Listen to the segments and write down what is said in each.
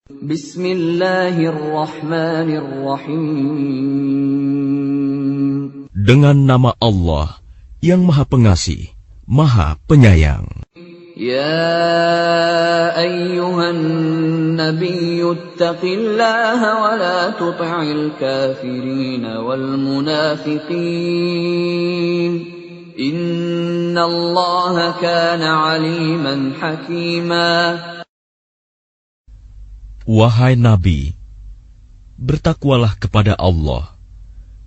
Bismillahirrahmanirrahim. Dengan nama Allah yang Maha Pengasih, Maha Penyayang. Ya ayyuhan nabiyyu ittaqillaha wa la tuti'il kafirin wal munafiqin. Innallaha kana 'aliman hakima. Wahai Nabi, bertakwalah kepada Allah,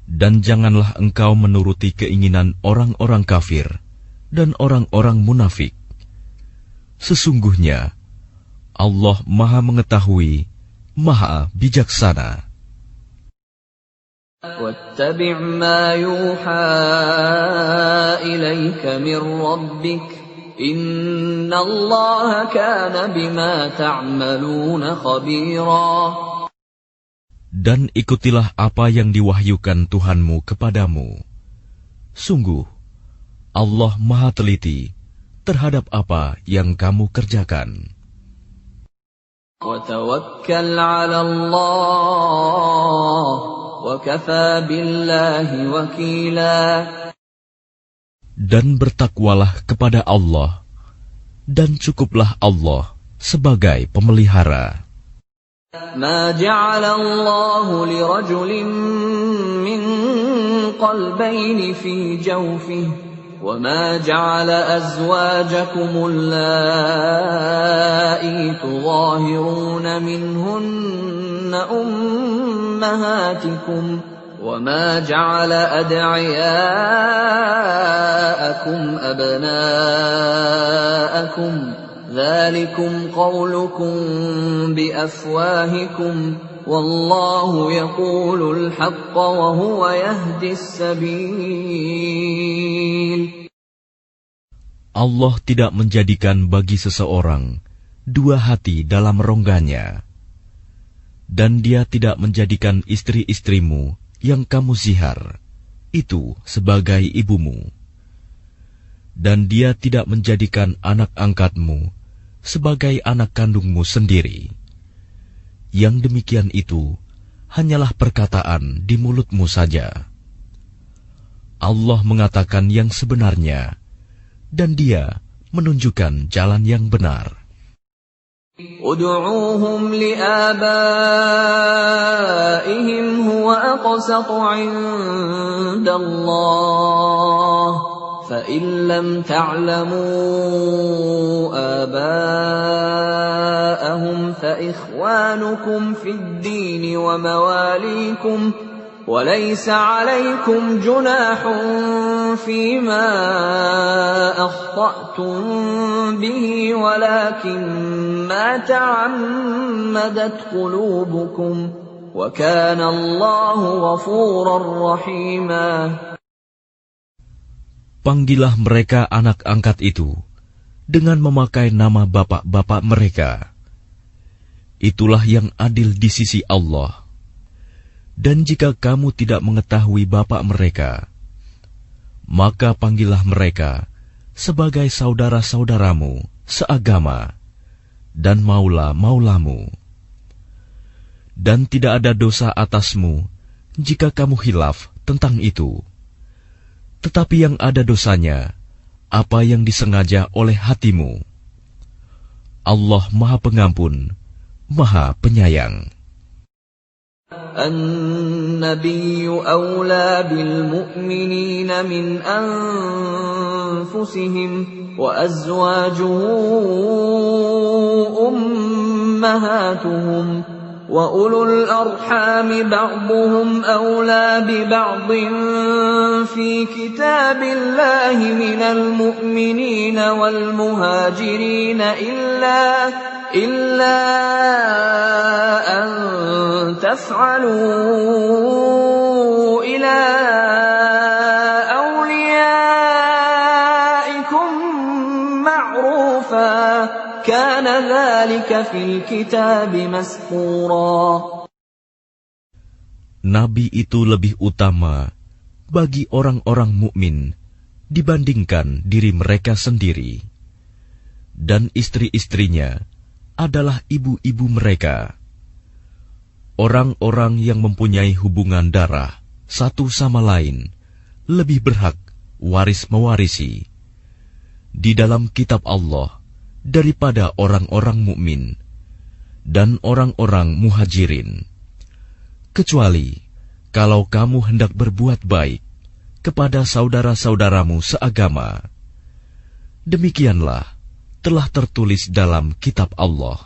dan janganlah engkau menuruti keinginan orang-orang kafir dan orang-orang munafik. Sesungguhnya, Allah Maha Mengetahui, Maha Bijaksana. وَاتَّبِعْ مَا يُوحَى إِلَيْكَ مِنْ رَبِّكَ إِنَّ اللَّهَ كَانَ بِمَا تَعْمَلُونَ خَبِيرًا. Dan ikutilah apa yang diwahyukan Tuhanmu kepadamu. Sungguh, Allah Maha Teliti terhadap apa yang kamu kerjakan. وَتَوَكَّلْ عَلَى اللَّهِ وَكَفَى بِاللَّهِ وَكِيلًا. Dan bertakwalah kepada Allah, dan cukuplah Allah sebagai pemelihara. ما جعل الله لرجل من قلبين في جوفه وما جعل أزواجكم اللائي تظاهرون منهن أمهاتكم وما جعل أدعياءكم أبناءكم ذلكم قولكم بأفواهكم والله يقول الحق وهو يهدي السبيل. Allah tidak menjadikan bagi seseorang dua hati dalam rongganya, dan Dia tidak menjadikan istri-istrimu yang kamu zihar itu sebagai ibumu, dan Dia tidak menjadikan anak angkatmu sebagai anak kandungmu sendiri. Yang demikian itu hanyalah perkataan di mulutmu saja. Allah mengatakan yang sebenarnya, dan Dia menunjukkan jalan yang benar. Ud'uuhum li'abaihim huwa aqsatu 'indallah. فَإِن لَّمْ تَعْلَمُوا آبَاءَهُمْ فَإِخْوَانُكُمْ فِي الدِّينِ وَمَوَالِيكُمْ وَلَيْسَ عَلَيْكُمْ جُنَاحٌ فِيمَا أَخْطَأْتُم بِهِ وَلَكِن مَّا تَعَمَّدَتْ قُلُوبُكُمْ وَكَانَ اللَّهُ غَفُورًا رَّحِيمًا. Panggillah mereka anak angkat itu dengan memakai nama bapak-bapak mereka. Itulah yang adil di sisi Allah. Dan jika kamu tidak mengetahui bapak mereka, maka panggillah mereka sebagai saudara-saudaramu seagama dan maula-maulamu. Dan tidak ada dosa atasmu jika kamu khilaf tentang itu. Tetapi yang ada dosanya, apa yang disengaja oleh hatimu. Allah Maha Pengampun, Maha Penyayang. النبي أولى بالمؤمنين من أنفسهم وأزواجه أمهاتهم وأولو الأرحام بعضهم أولى ببعض في كتاب الله من المؤمنين والمهاجرين إلا أن تفعلوا إلى أوليائكم معروفا كان ذلك في الكتاب مسطورا. Nabi itu lebih utama bagi orang-orang mukmin dibandingkan diri mereka sendiri, dan istri-istrinya adalah ibu-ibu mereka. orang-orang yang mempunyai hubungan darah satu sama lain lebih berhak waris-mewarisi di dalam kitab Allah daripada orang-orang mukmin dan orang-orang muhajirin, kecuali kalau kamu hendak berbuat baik kepada saudara-saudaramu seagama. Demikianlah telah tertulis dalam kitab Allah.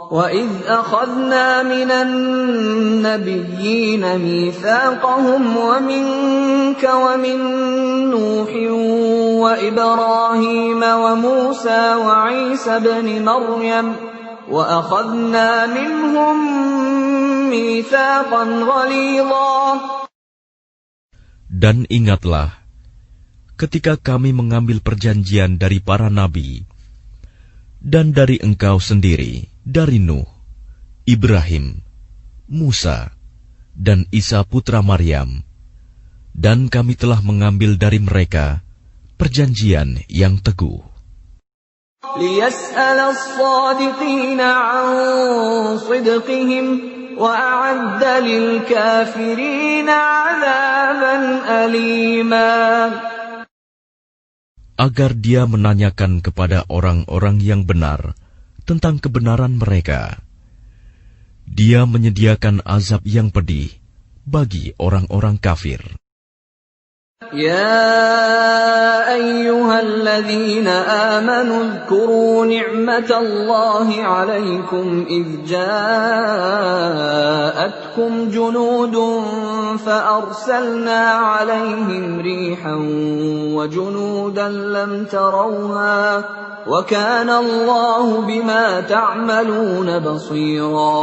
وَإِذْ أَخَذْنَا مِنَ النَّبِيِّينَ مِيثَاقَهُمْ وَمِنكَ وَمِن نُّوحٍ وَإِبْرَاهِيمَ وَمُوسَى وَعِيسَى ابْنِ مَرْيَمَ وَأَخَذْنَا مِنْهُم مِّيثَاقًا غَلِيظًا. Dan ingatlah, ketika kami mengambil perjanjian dari para nabi, dan dari engkau sendiri, dari Nuh, Ibrahim, Musa, dan Isa putra Maryam, dan kami telah mengambil dari mereka perjanjian yang teguh. لِيَسْأَلَ الصَّادِقِينَ عَنْ صِدْقِهِمْ وَأَعَدَّ لِلْكَافِرِينَ عَذَابًا أَلِيمًا. Agar dia menanyakan kepada orang-orang yang benar tentang kebenaran mereka. Dia menyediakan azab yang pedih bagi orang-orang kafir. يَا أَيُّهَا الَّذِينَ آمَنُوا اذْكُرُوا نِعْمَةَ اللَّهِ عَلَيْكُمْ إِذْ جَاءَتْكُمْ جُنُودٌ فَأَرْسَلْنَا عَلَيْهِمْ رِيحًا وَجُنُودًا لَّمْ تَرَوْهَا وَكَانَ اللَّهُ بِمَا تَعْمَلُونَ بَصِيرًا.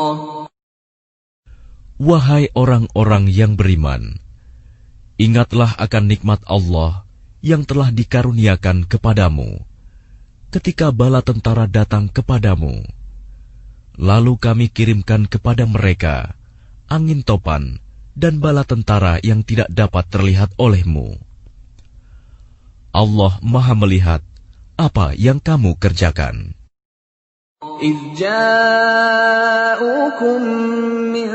Wahai orang-orang yang beriman, ingatlah akan nikmat Allah yang telah dikaruniakan kepadamu ketika bala tentara datang kepadamu. Lalu kami kirimkan kepada mereka angin topan dan bala tentara yang tidak dapat terlihat olehmu. Allah Maha melihat apa yang kamu kerjakan. إِذْ جَاءُوكُم مِّن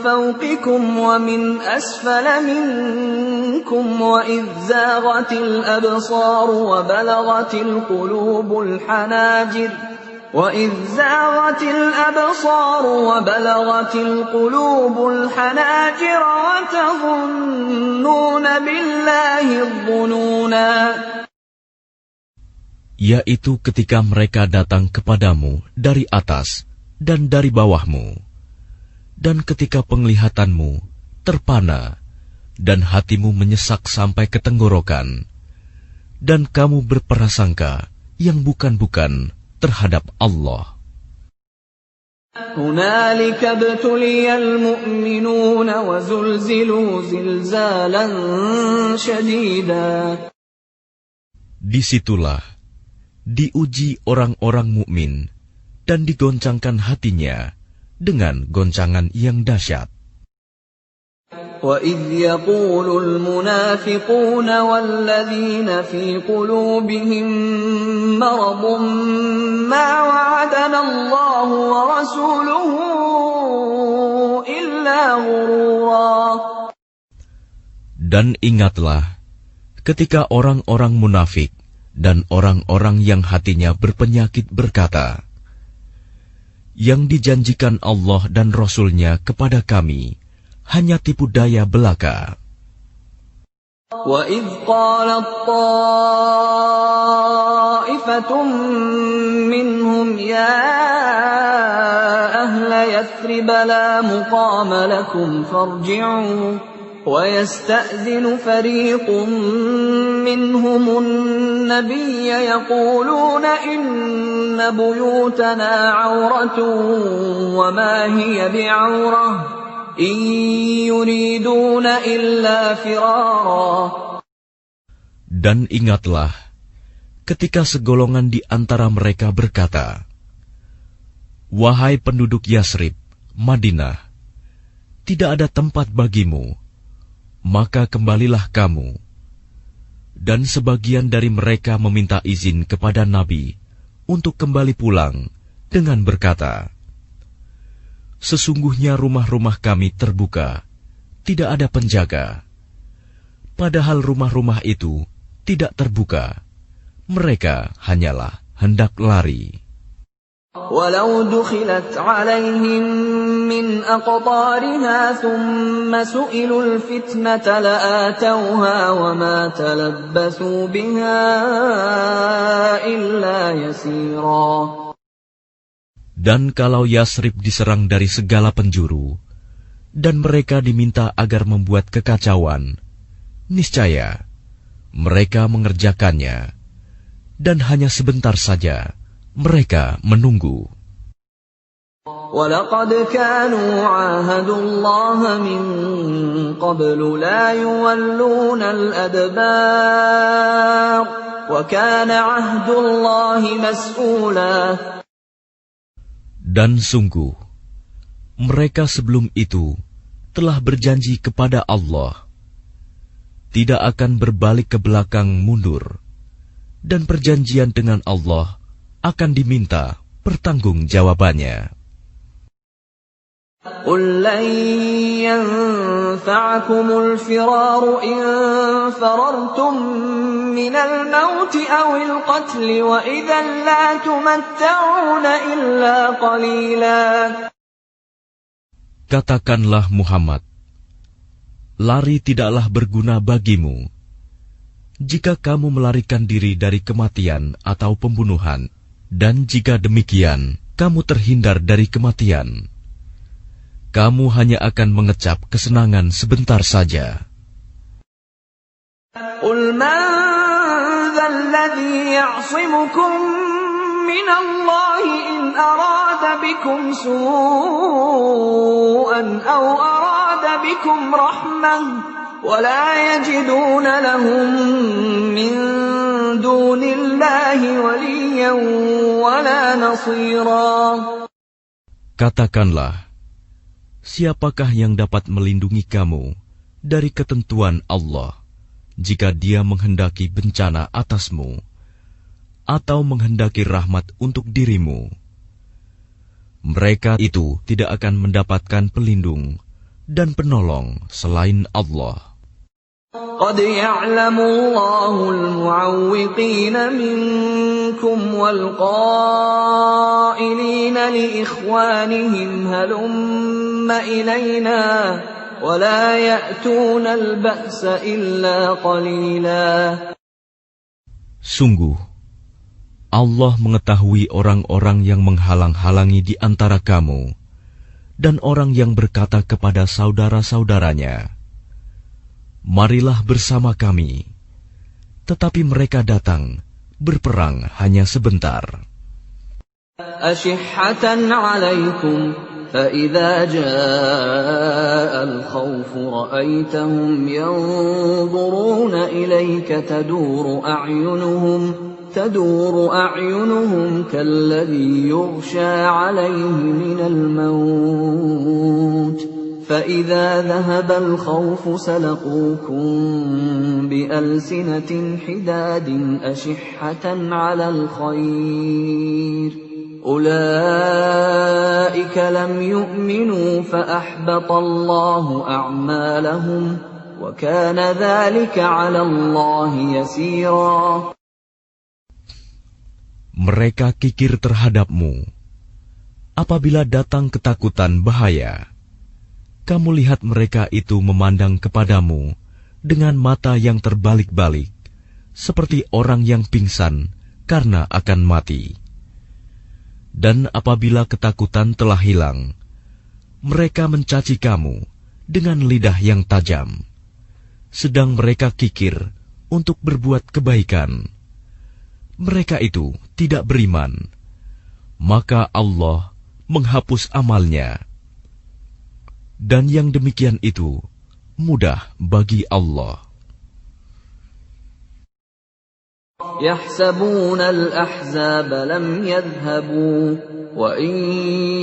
فَوْقِكُمْ وَمِنْ أَسْفَلَ مِنكُمْ وَإِذْ زَاغَتِ الْأَبْصَارُ وَبَلَغَتِ الْقُلُوبُ الْحَنَاجِرَ وَتَظُنُّونَ بِاللَّهِ الظُّنُونَا. Yaitu ketika mereka datang kepadamu dari atas dan dari bawahmu, dan ketika penglihatanmu terpana dan hatimu menyesak sampai ke tenggorokan, dan kamu berprasangka yang bukan-bukan terhadap Allah. هُنَالِكَ ابْتُلِيَ الْمُؤْمِنُونَ وَزُلْزِلُوا زِلْزَالًا شَدِيدًا. Disitulah diuji orang-orang mukmin dan digoncangkan hatinya dengan goncangan yang dahsyat. وَإِذْ يَقُولُ الْمُنَافِقُونَ وَالَّذِينَ فِي قُلُوبِهِم مَّرَضٌ مَّا وَعَدَنَا اللَّهُ وَرَسُولُهُ إِلَّا غُرُورًا. Dan ingatlah ketika orang-orang munafik dan orang-orang yang hatinya berpenyakit berkata, yang dijanjikan Allah dan Rasul-Nya kepada kami hanya tipu daya belaka. وَإِذْ قَالَتْ طَائِفَةٌ مِّنْهُمْ يَا أَهْلَ يَثْرِبَ لَا مُقَامَ لَكُمْ فَارْجِعُوا وَيَسْتَأْذِنُ فَرِيقٌ مِّنْهُمُ النَّبِيَّ يَقُولُونَ إِنَّ بُيُوتَنَا عَوْرَةٌ وَمَا هِيَ بِعَوْرَةٍ إِن يُرِيدُونَ إِلَّا فِرَارًا. Dan ingatlah ketika segolongan di antara mereka berkata, wahai penduduk Yasrib, Madinah, tidak ada tempat bagimu, maka kembalilah kamu. Dan sebagian dari mereka meminta izin kepada Nabi untuk kembali pulang dengan berkata, Sesungguhnya rumah-rumah kami terbuka, tidak ada penjaga. Padahal rumah-rumah itu tidak terbuka, mereka hanyalah hendak lari. Walau dukhilat alaihim min aqtariha thumma su'ilul fitnata la'atawha wa ma talabbasu biha illa yasira. Dan kalau Yasrib diserang dari segala penjuru, dan mereka diminta agar membuat kekacauan, niscaya mereka mengerjakannya, dan hanya sebentar saja mereka menunggu. وَلَقَدْ كَانُوا عَاهَدُوا اللَّهَ مِنْ قَبْلُ لَا يُوَلُّونَ الْأَدْبَارَ وَكَانَ عَهْدُ اللَّهِ مَسْئُولًا. Dan sungguh, mereka sebelum itu telah berjanji kepada Allah, tidak akan berbalik ke belakang mundur, dan perjanjian dengan Allah akan diminta pertanggungjawabannya. قُلْ لَنْ يَنْفَعَكُمُ الْفِرَارُ إِنْ فَرَرْتُمْ مِنَ الْمَوْتِ أَوِ الْقَتْلِ وَإِذًا لَا تُمَتَّعُونَ إِلَّا قَلِيلًا. Katakanlah Muhammad, lari tidaklah berguna bagimu. Jika kamu melarikan diri dari kematian atau pembunuhan, dan jika demikian, kamu terhindar dari kematian, kamu hanya akan mengecap kesenangan sebentar saja. قُلْ مَنْ ذَا الَّذِي يَعْصِمُكُمْ مِنَ اللَّهِ إِنْ أَرَادَ بِكُمْ سُوءًا أَوْ أَرَادَ بِكُمْ رَحْمَةً وَلَا يَجِدُونَ لَهُم مِّن دُونِ اللَّهِ وَلِيًّا وَلَا نَصِيرًا. Katakanlah, siapakah yang dapat melindungi kamu dari ketentuan Allah jika Dia menghendaki bencana atasmu atau menghendaki rahmat untuk dirimu? Mereka itu tidak akan mendapatkan pelindung dan penolong selain Allah. قَدْ يَعْلَمُ اللَّهُ الْمُعَوِّقِينَ مِنكُمْ وَالْقَائِلِينَ لِإِخْوَانِهِمْ هَلُمَّ إِلَيْنَا وَلَا يَأْتُونَ الْبَأْسَ إِلَّا قَلِيلًا. Sungguh, Allah mengetahui orang-orang yang menghalang-halangi di antara kamu, dan orang yang berkata kepada saudara-saudaranya, marilah bersama kami, tetapi mereka datang berperang hanya sebentar. أَشِحَّةً عَلَيْكُمْ فَإِذَا جَاءَ الْخَوْفُ رَأَيْتَهُمْ يَنْظُرُونَ إِلَيْكَ تدور أعينهم كالذي يغشى عليه من الموت فإذا ذهب الخوف سلقوكم بألسنة حداد أشحة على الخير أولئك لم يؤمنوا فأحبط الله أعمالهم وكان ذلك على الله يسيرا. Mereka kikir terhadapmu. Apabila datang ketakutan bahaya, kamu lihat mereka itu memandang kepadamu dengan mata yang terbalik-balik, seperti orang yang pingsan karena akan mati. Dan apabila ketakutan telah hilang, mereka mencaci kamu dengan lidah yang tajam, sedang mereka kikir untuk berbuat kebaikan. Mereka itu tidak beriman, maka Allah menghapus amalnya. Dan yang demikian itu mudah bagi Allah. يحسبون الأحزاب لم يذهبوا وإن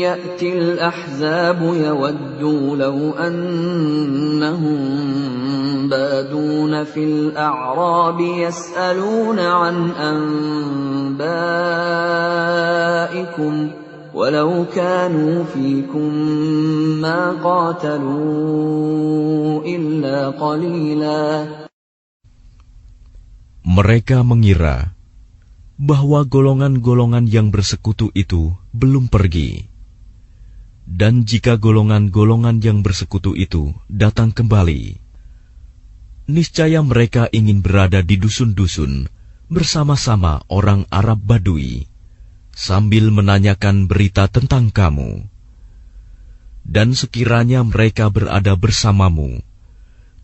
يأتي الأحزاب يودوا لو أنهم بادون في الأعراب يسألون عن أنبائكم ولو كانوا فيكم ما قاتلوا إلا قليلا. Mereka mengira bahwa golongan-golongan yang bersekutu itu belum pergi. Dan jika golongan-golongan yang bersekutu itu datang kembali, niscaya mereka ingin berada di dusun-dusun bersama-sama orang Arab Badui, sambil menanyakan berita tentang kamu. Dan sekiranya mereka berada bersamamu,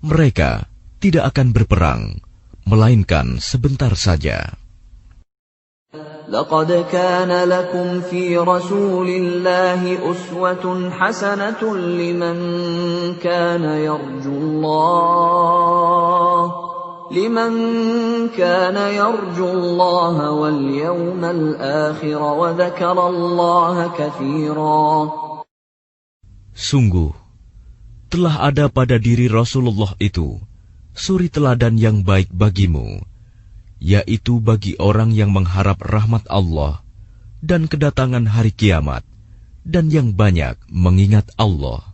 mereka tidak akan berperang, melainkan sebentar saja. لقد كان لكم في رسول الله أسوة حسنة لمن كان يرجو الله واليوم الآخر وذكر الله كثيرا. Sungguh, telah ada pada diri Rasulullah itu suri teladan yang baik bagimu, yaitu bagi orang yang mengharap rahmat Allah dan kedatangan hari kiamat, dan yang banyak mengingat Allah.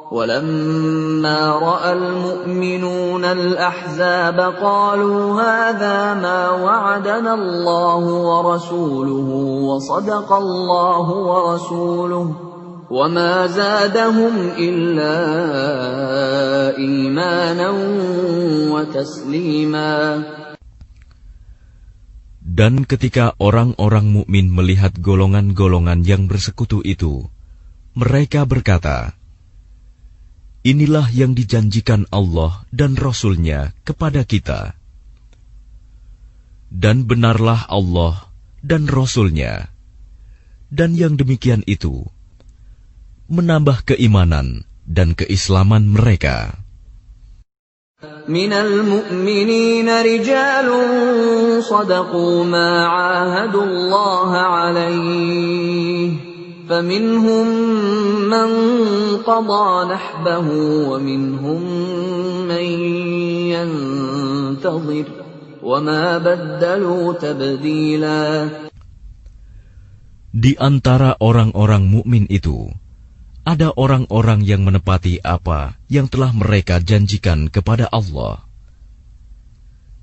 وَلَمَّا رَأَى الْمُؤْمِنُونَ الْأَحْزَابَ قَالُوا هَذَا مَا وَعَدَنَا اللَّهُ وَرَسُولُهُ وَصَدَقَ اللَّهُ وَرَسُولُهُ وَمَا زَادَهُمْ إِلَّا إِيمَانًا وَتَسْلِيمًا. Dan ketika orang-orang mukmin melihat golongan-golongan yang bersekutu itu, mereka berkata, inilah yang dijanjikan Allah dan Rasul-Nya kepada kita. Dan benarlah Allah dan Rasul-Nya. Dan yang demikian itu menambah keimanan dan keislaman mereka. Minal mu'minina rijalun sadaqu ma 'ahadullaha 'alaihi faminhum man qada nahbahu wa minhum man yantazir wa ma baddalu tabdila. Di antara orang-orang mukmin itu ada orang-orang yang menepati apa yang telah mereka janjikan kepada Allah.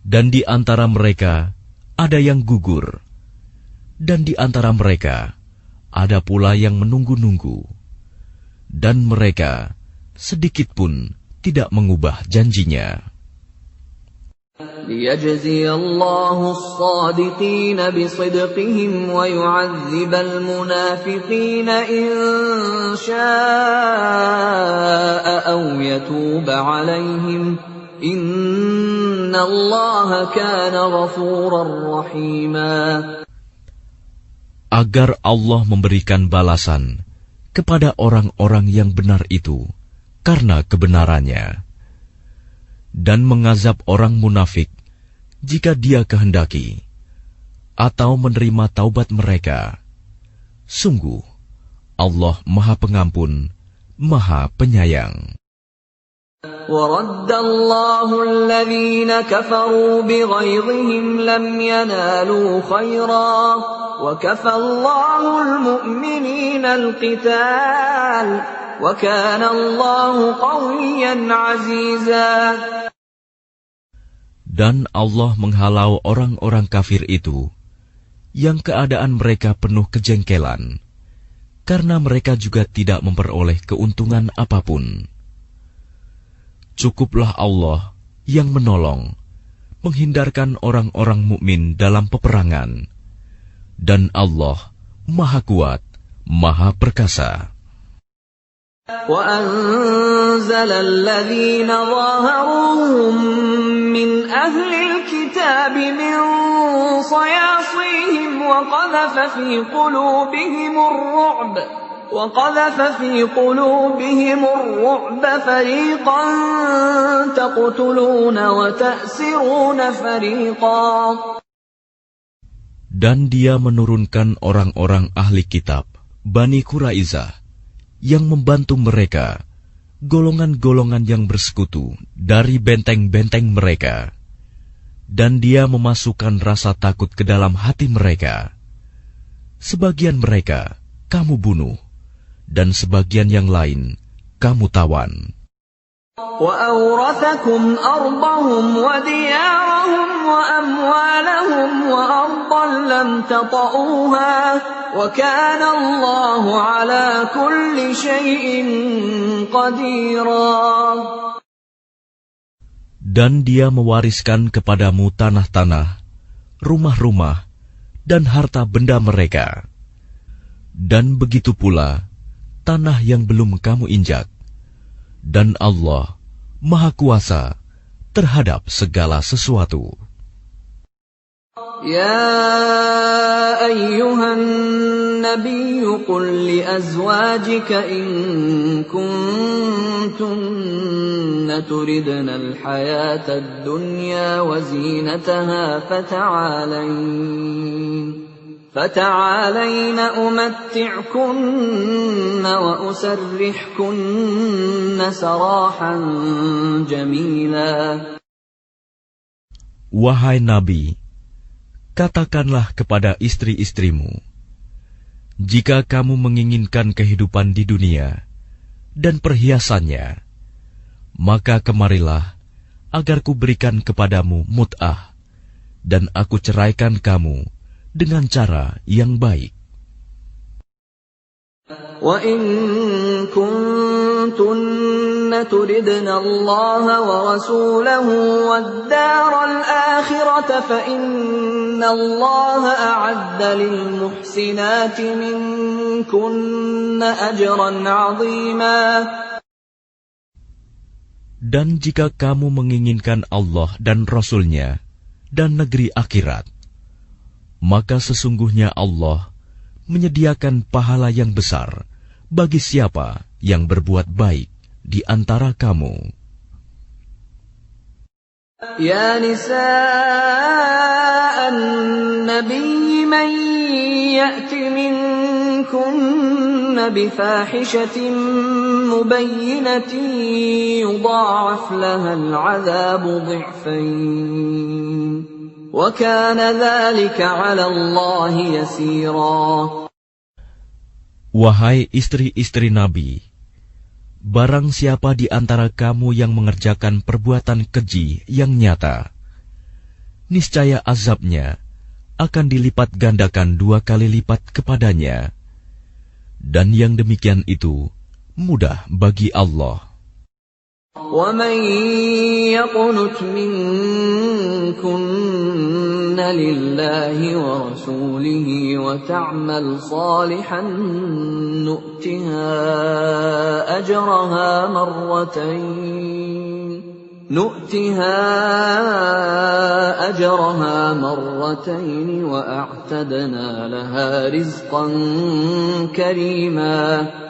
Dan di antara mereka ada yang gugur. Dan di antara mereka ada pula yang menunggu-nunggu. Dan mereka sedikit pun tidak mengubah janjinya. لِيَجْزِيَ اللَّهُ الصَّادِقِينَ بِصِدْقِهِمْ وَيُعَذِّبَ الْمُنَافِقِينَ إِن شَاءَ أَوْ يَتُوبَ عَلَيْهِمْ إِنَّ اللَّهَ كَانَ غَفُورًا رَّحِيمًا. Agar Allah memberikan balasan kepada orang-orang yang benar itu karena kebenarannya, dan mengazab orang munafik jika Dia kehendaki, atau menerima taubat mereka. Sungguh, Allah Maha Pengampun, Maha Penyayang. وَرَدَّ اللَّهُ الَّذِينَ كَفَرُوا بِغَيظِهِمْ لَمْ يَنَالُوا خَيْرًا وَكَفَى اللَّهُ الْمُؤْمِنِينَ الْقِتَالَ وَكَانَ اللَّهُ قَوِيًّا عَزِيزًا. Dan Allah menghalau orang-orang kafir itu, yang keadaan mereka penuh kejengkelan, karena mereka juga tidak memperoleh keuntungan apapun. Cukuplah Allah yang menolong, menghindarkan orang-orang mukmin dalam peperangan, dan Allah Maha Kuat, Maha Perkasa. وَأَنزَلَ الَّذِينَ ظَاهَرُوهُم مِّنْ أَهْلِ الْكِتَابِ مِنْ صَيَاصِيهِمْ وَقَذَفَ فِي قُلُوبِهِمُ الرُّعْبَ فَرِيقًا تَقْتُلُونَ وَتَأْسِرُونَ فَرِيقًا. Dan Dia menurunkan orang-orang ahli kitab, Bani Quraizah, yang membantu mereka, golongan-golongan yang bersekutu dari benteng-benteng mereka. Dan Dia memasukkan rasa takut ke dalam hati mereka, sebagian mereka kamu bunuh, dan sebagian yang lain kamu tawan. وَأَوْرَثَكُمْ أَرْضَهُمْ وَدِيَارَهُمْ وَأَمْوَالَهُمْ وَأَرْضًا لَّمْ تَطَئُوهَا وَكَانَ اللَّهُ عَلَى كُلِّ شَيْءٍ قَدِيرًا. Dan Dia mewariskan kepadamu tanah-tanah, rumah-rumah, dan harta benda mereka. Dan begitu pula tanah yang belum kamu injak. Dan Allah Maha Kuasa terhadap segala sesuatu. يا أيها النبي قل لأزواجك إن كنتن تردن الحياة الدنيا وزينتها فتعالين أمتعكن وأسرحكن سراحا جميلا. Wahai Nabi, katakanlah kepada istri-istrimu, jika kamu menginginkan kehidupan di dunia dan perhiasannya, maka kemarilah agar kuberikan kepadamu mut'ah, dan aku ceraikan kamu dengan cara yang baik. وَإِن كُنتُنَّ تُرِدْنَ اللَّهَ وَرَسُولَهُ وَالدَّارَ الْآخِرَةَ فَإِنَّ اللَّهَ أَعَدَّ لِلْمُحْسِنَاتِ مِنكُنَّ أَجْرًا عَظِيمًا. Dan jika kamu menginginkan Allah dan Rasul-Nya dan negeri akhirat, maka sesungguhnya Allah menyediakan pahala yang besar bagi siapa yang berbuat baik di antara kamu. يا نساء النبي من يأت منكن بفاحشة مبينة يضاعف لها العذاب ضعفين وكان ذلك على الله يسيرا. Wahai istri-istri Nabi, barang siapa di antara kamu yang mengerjakan perbuatan keji yang nyata, niscaya azabnya akan dilipat gandakan 2 kali lipat kepadanya. Dan yang demikian itu mudah bagi Allah. وَمَن يَقْنُتْ مِنكُنَّ لِلَّهِ وَرَسُولِهِ وَتَعْمَلْ صَالِحًا نُؤْتِهَا أَجْرَهَا مَرَّتَيْنِ وَأَعْتَدْنَا لَهَا رِزْقًا كَرِيمًا.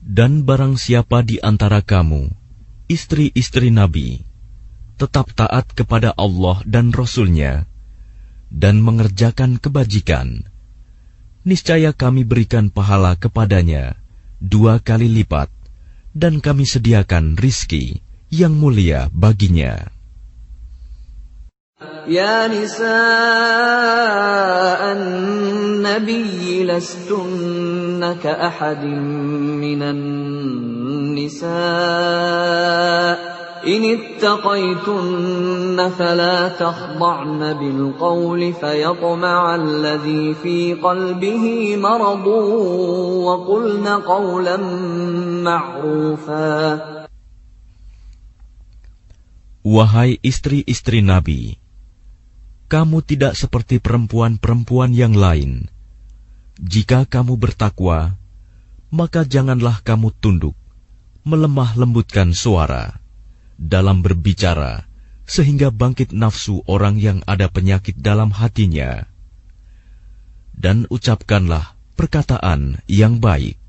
Dan barang siapa di antara kamu, istri-istri Nabi, tetap taat kepada Allah dan Rasul-Nya, dan mengerjakan kebajikan, niscaya kami berikan pahala kepadanya 2 kali lipat, dan kami sediakan rizki yang mulia baginya. يا نساء النبي لستن كأحد من النساء إن اتقيتن فلا تخضعن بالقول فيطمع الذي في قلبه مرض وقلن قولا معروفا. Wahai istri-istri Nabi, kamu tidak seperti perempuan-perempuan yang lain. Jika kamu bertakwa, maka janganlah kamu tunduk, melemah lembutkan suara dalam berbicara, sehingga bangkit nafsu orang yang ada penyakit dalam hatinya. Dan ucapkanlah perkataan yang baik.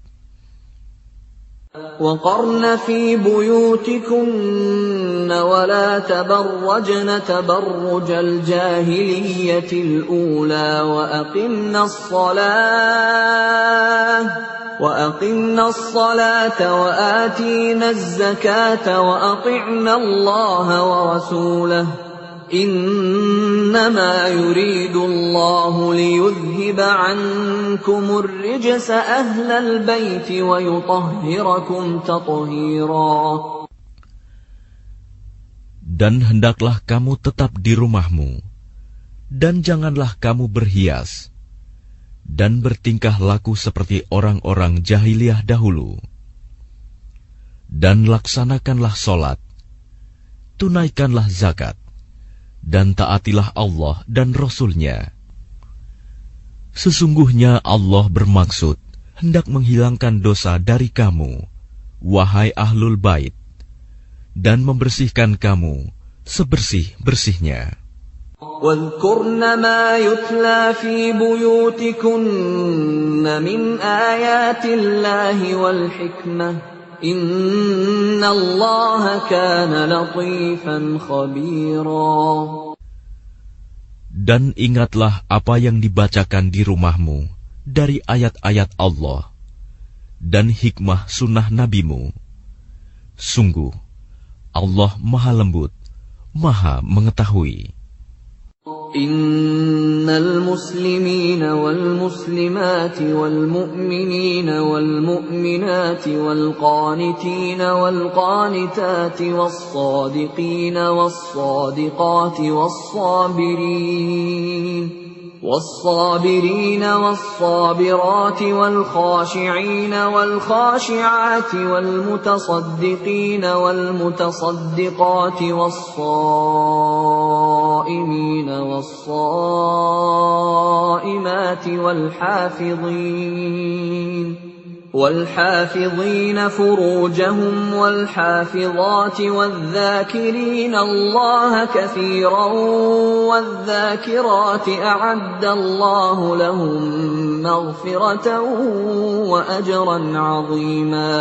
وَقَرْنَ فِي بُيُوتِكُنَّ وَلَا تَبَرَّجْنَ تَبَرُّجَ الْجَاهِلِيَّةِ الْأُولَى وَأَقِمْنَ الصَّلَاةَ وَآتِينَ الزَّكَاةَ وَأَطِعْنَ اللَّهَ وَرَسُولَهُ إنما يريد الله ليذهب عنكم الرجس أهل البيت ويطهركم تطهيرا. Dan hendaklah kamu tetap di rumahmu, dan janganlah kamu berhias, dan bertingkah laku seperti orang-orang jahiliyah dahulu. Dan laksanakanlah solat, tunaikanlah zakat, dan taatilah Allah dan Rasul-Nya. Sesungguhnya Allah bermaksud hendak menghilangkan dosa dari kamu, wahai ahlul bait, dan membersihkan kamu sebersih-bersihnya. واذكرن ما يتلى في بيوتكن من آيات الله والحكمة إن الله كان لطيفا خبيرا. Dan ingatlah apa yang dibacakan di rumahmu dari ayat-ayat Allah dan hikmah sunnah nabimu. Sungguh, Allah Maha Lembut, Maha Mengetahui. إن المسلمين والمسلمات والمؤمنين والمؤمنات والقانتين والقانتات والصادقين والصادقات والصابرين والصابرات والخاشعين والخاشعات والمتصدقين والمتصدقات والصائمين والصائمات والحافظين فروجهم والحافظات والذاكرين الله كثيرا والذاكرات أعد الله لهم مغفرة وأجرا عظيما.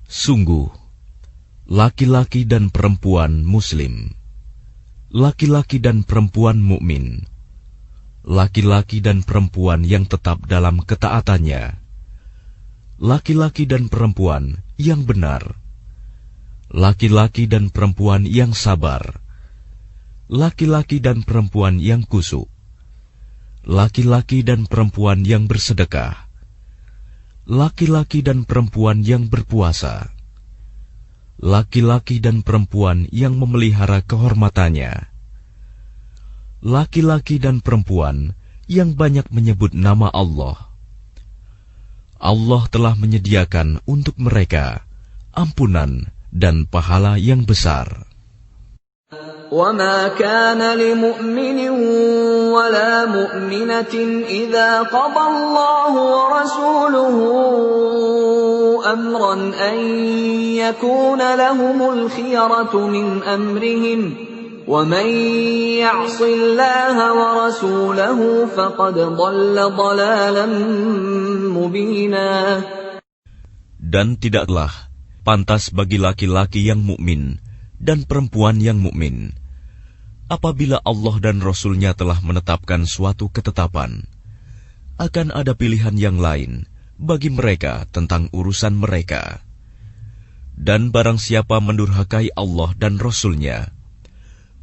Sungguh, laki-laki dan perempuan muslim, laki-laki dan perempuan mukmin, laki-laki dan perempuan yang tetap dalam ketaatannya, laki-laki dan perempuan yang benar, laki-laki dan perempuan yang sabar, laki-laki dan perempuan yang khusyuk, laki-laki dan perempuan yang bersedekah, laki-laki dan perempuan yang berpuasa, laki-laki dan perempuan yang memelihara kehormatannya, laki-laki dan perempuan yang banyak menyebut nama Allah. Allah telah menyediakan untuk mereka ampunan dan pahala yang besar. وَمَا كَانَ لِمُؤْمِنٍ وَلَا مُؤْمِنَةٍ إِذَا قَضَى اللَّهُ وَرَسُولُهُ أَمْرًا أَن يَكُونَ لَهُمُ الْخِيَرَةُ مِنْ أَمْرِهِمْ وَمَنْ يَعْصِ اللَّهَ وَرَسُولَهُ فَقَدْ ضَلَّ ضَلَالًا مُبِينًا. Dan tidaklah pantas bagi laki-laki yang mukmin dan perempuan yang mukmin apabila Allah dan Rasul-Nya telah menetapkan suatu ketetapan, akan ada pilihan yang lain bagi mereka tentang urusan mereka. Dan barang siapa mendurhakai Allah dan Rasul-Nya,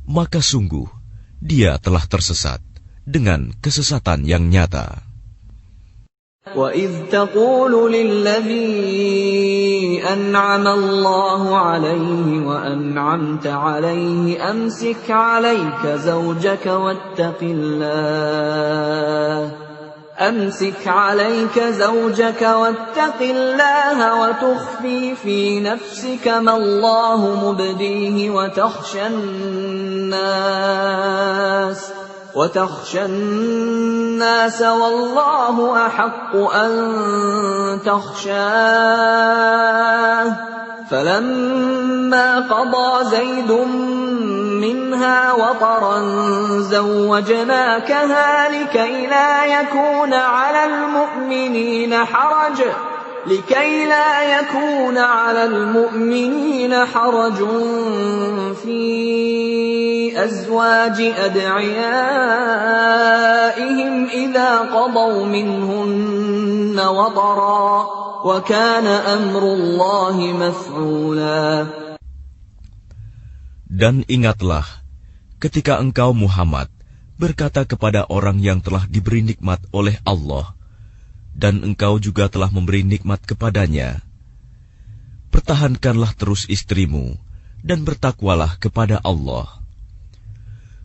maka sungguh dia telah tersesat dengan kesesatan yang nyata. وَإِذْ تَقُولُ لِلَّذِي أَنْعَمَ اللَّهُ عَلَيْهِ وَأَنْعَمْتَ عَلَيْهِ أَمْسِكْ عَلَيْكَ زَوْجَكَ وَاتَّقِ اللَّهَ وَتُخْفِي فِي نَفْسِكَ مَا اللَّهُ مُبْدِيهِ وتخشى الناس والله أحق أن تخشاه فلما قضى زيد منها وطرا زوجناكها لكي لا يكون على المؤمنين حرج في أزواج أدعيائهم إذا قضوا منهن وطرا وكان أمر الله مفعولا. Dan ingatlah ketika engkau Muhammad berkata kepada orang yang telah diberi nikmat oleh Allah, dan engkau juga telah memberi nikmat kepadanya, pertahankanlah terus istrimu dan bertakwalah kepada Allah.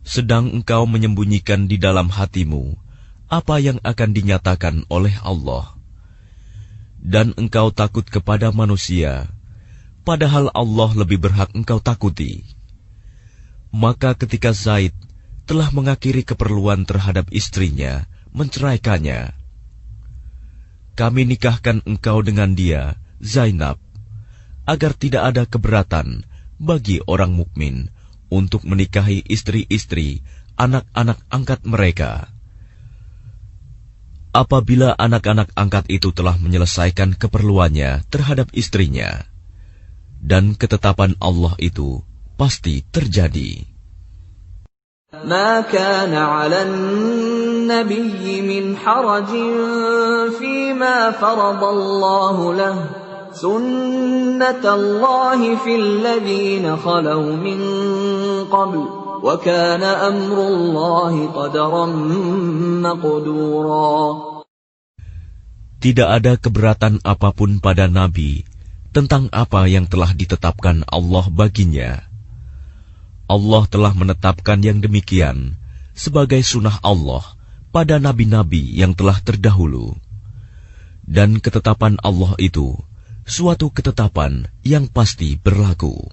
Sedang engkau menyembunyikan di dalam hatimu apa yang akan dinyatakan oleh Allah, dan engkau takut kepada manusia, padahal Allah lebih berhak engkau takuti. Maka ketika Zaid telah mengakhiri keperluan terhadap istrinya, menceraikannya, kami nikahkan engkau dengan dia, Zainab, agar tidak ada keberatan bagi orang mukmin untuk menikahi istri-istri anak-anak angkat mereka. Apabila anak-anak angkat itu telah menyelesaikan keperluannya terhadap istrinya, dan ketetapan Allah itu pasti terjadi. ما كان على النبي من حرج فيما فرض الله له سنة الله في الذين خلوا من قبل وكان أمر الله قدرا مقدورا. Tidak ada keberatan apapun pada Nabi tentang apa yang telah ditetapkan Allah baginya. Allah telah menetapkan yang demikian sebagai sunnah Allah pada nabi-nabi yang telah terdahulu. Dan ketetapan Allah itu suatu ketetapan yang pasti berlaku.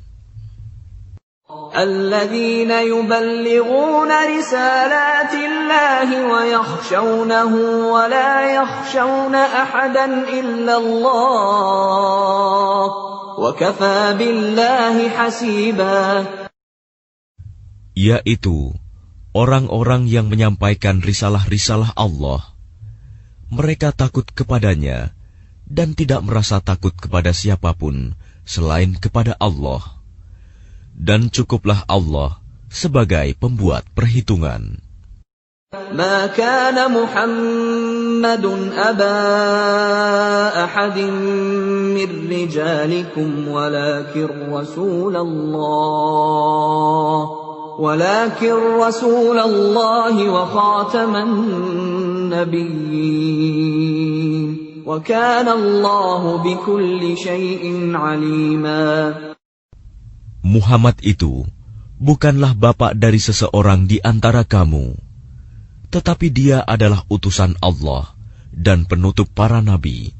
الذين يبلغون رسالات الله ويخشونه ولا يخشون أحدا إلا الله وكفى بالله حسيبا. Yaitu orang-orang yang menyampaikan risalah-risalah Allah. Mereka takut kepadanya dan tidak merasa takut kepada siapapun selain kepada Allah. Dan cukuplah Allah sebagai pembuat perhitungan. ما كان محمد أبا أحد من رجالكم ولكن رسول الله وخاتم النبيين وكان الله بكل شيء عليما. Muhammad itu bukanlah bapak dari seseorang di antara kamu, tetapi dia adalah utusan Allah dan penutup para nabi,